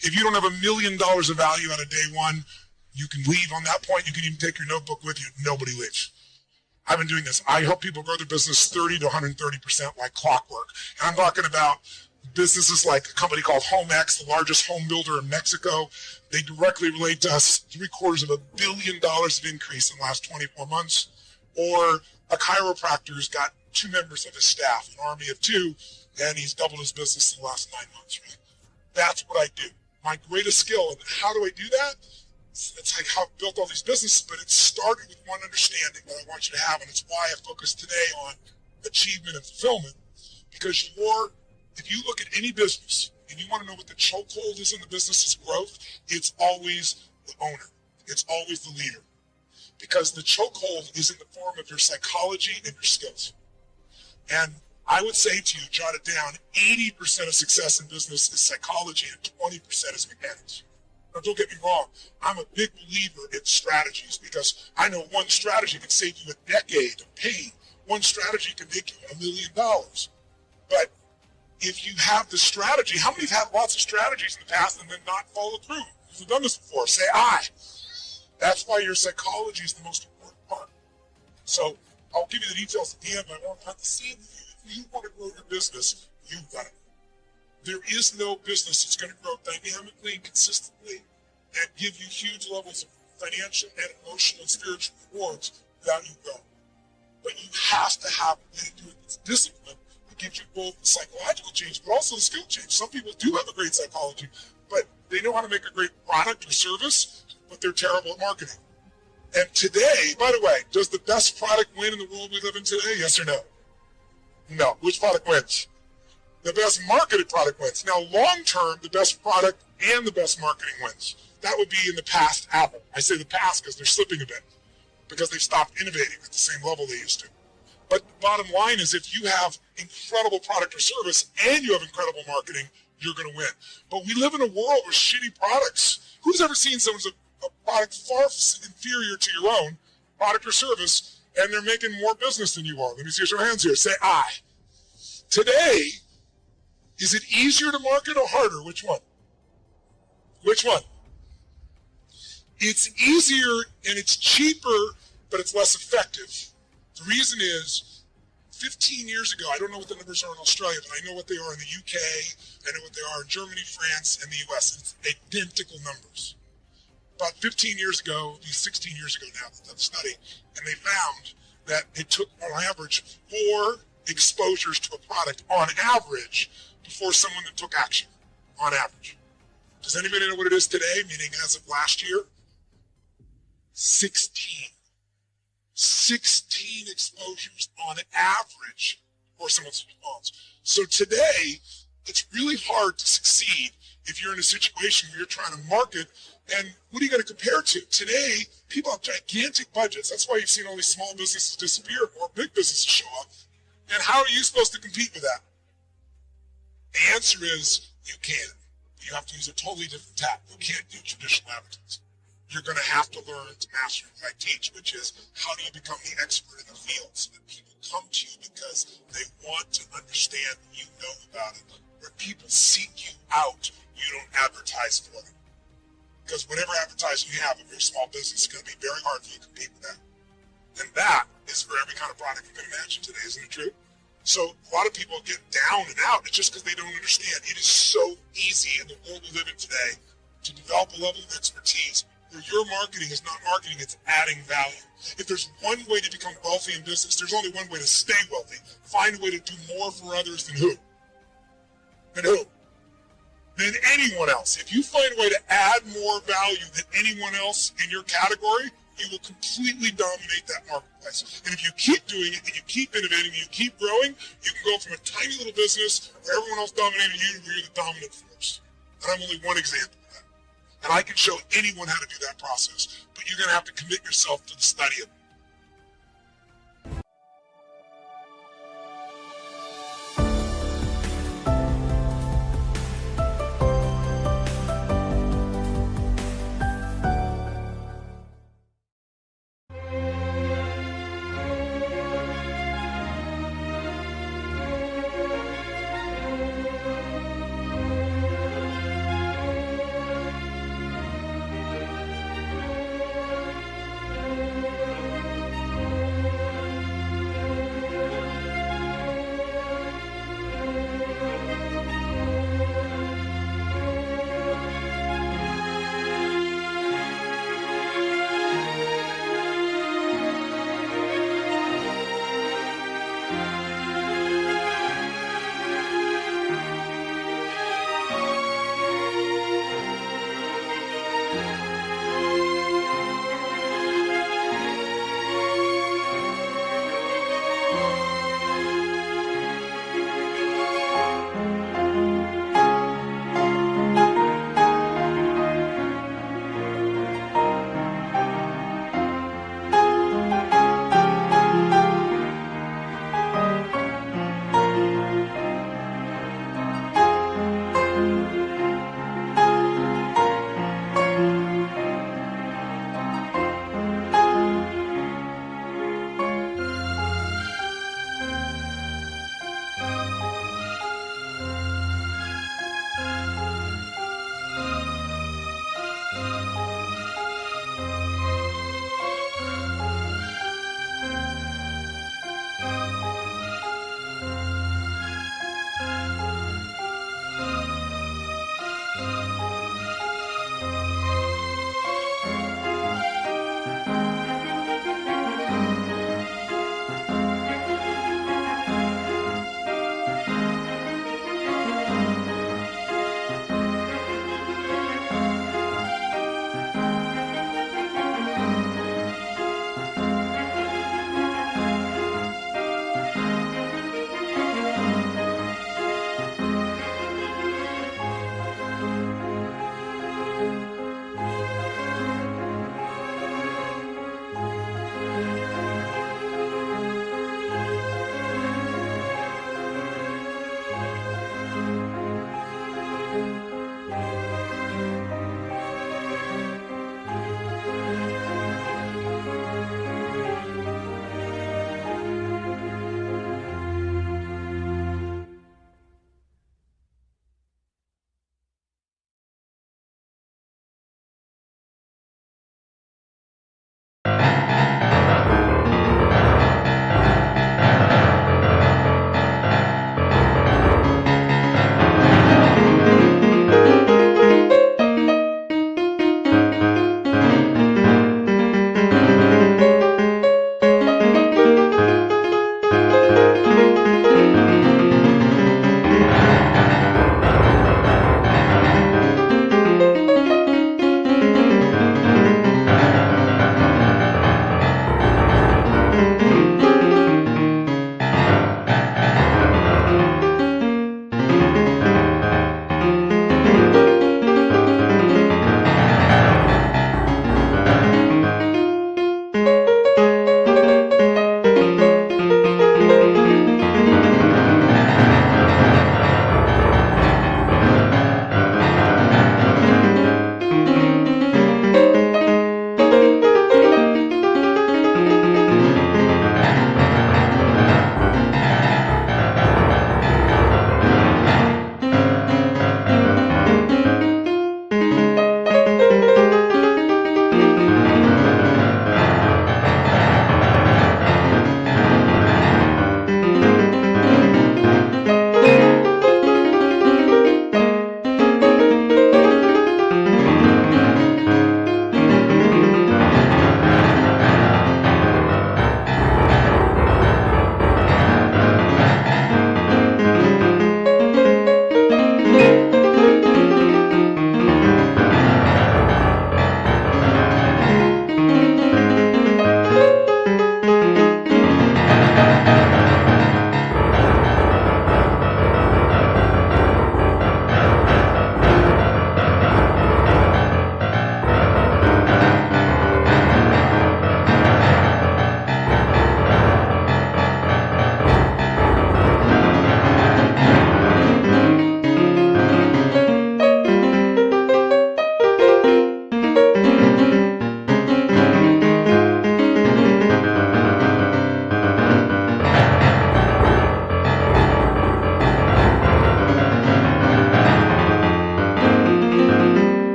If you don't have $1 million of value out of day one, you can leave on that point. You can even take your notebook with you. Nobody leaves. I've been doing this. I help people grow their business 30 to 130% like clockwork. And I'm talking about businesses like a company called HomeX, the largest home builder in Mexico. They directly relate to us $750 million of increase in the last 24 months. Or a chiropractor who's got 2 members of his staff, an army of 2, and he's doubled his business in the last 9 months. Right? That's what I do. My greatest skill. And how do I do that? It's like how I've built all these businesses, but it started with one understanding that I want you to have, and it's why I focus today on achievement and fulfillment. Because if you look at any business and you want to know what the chokehold is in the business's growth, it's always the owner. It's always the leader. Because the chokehold is in the form of your psychology and your skills. And I would say to you, jot it down, 80% of success in business is psychology and 20% is mechanics. Now, don't get me wrong, I'm a big believer in strategies because I know one strategy can save you a decade of pain. One strategy can make you $1 million. But if you have the strategy, how many have had lots of strategies in the past and then not followed through? If you've done this before, say I. That's why your psychology is the most important part. So I'll give you the details at the end, but I want to plant the seed with you. If you want to grow your business, you've got it. There is no business that's going to grow dynamically and consistently and give you huge levels of financial and emotional and spiritual rewards without you growing. But you have to have a way to do it that's discipline that gives you both the psychological change but also the skill change. Some people do have a great psychology, but they know how to make a great product or service, but they're terrible at marketing. And today, by the way, does the best product win in the world we live in today? Yes or no? No. Which product wins? The best marketed product wins. Now, long term, the best product and the best marketing wins. That would be in the past Apple. I say the past because they're slipping a bit, because they've stopped innovating at the same level they used to. But the bottom line is if you have incredible product or service and you have incredible marketing, you're going to win. But we live in a world with shitty products. Who's ever seen someone's a product far inferior to your own product or service, and they're making more business than you are? Let me see your hands here. Say I. Today, is it easier to market or harder? Which one? Which one? It's easier and it's cheaper, but it's less effective. The reason is, 15 years ago, I don't know what the numbers are in Australia, but I know what they are in the UK, I know what they are in Germany, France, and the US. It's identical numbers. About 15 years ago, 16 years ago now, they've done a study, and they found that it took, on average, 4 exposures to a product, on average, before someone that took action, on average. Does anybody know what it is today, meaning as of last year? 16. 16 exposures on average before someone responds. So today, it's really hard to succeed if you're in a situation where you're trying to market. And what are you going to compare to? Today, people have gigantic budgets. That's why you've seen all these small businesses disappear, more big businesses show up. And how are you supposed to compete with that? The answer is you can't. You have to use a totally different tack. You can't do traditional advertising. You're going to have to learn to master what I teach, which is how do you become the expert in the field so that people come to you because they want to understand what you know about it. Where people seek you out, you don't advertise for them. Because whatever advertising you have of your small business is going to be very hard for you to compete with that. And that is for every kind of product you can imagine today, isn't it true? So a lot of people get down and out. It's just because they don't understand. It is so easy in the world we live in today to develop a level of expertise where your marketing is not marketing, it's adding value. If there's one way to become wealthy in business, there's only one way to stay wealthy. Find a way to do more for others than who? Than who? Than anyone else. If you find a way to add more value than anyone else in your category, you will completely dominate that marketplace. And if you keep doing it, and you keep innovating, and you keep growing, you can go from a tiny little business where everyone else dominated you to where you're the dominant force. And I'm only one example of that. And I can show anyone how to do that process, but you're going to have to commit yourself to the study of it.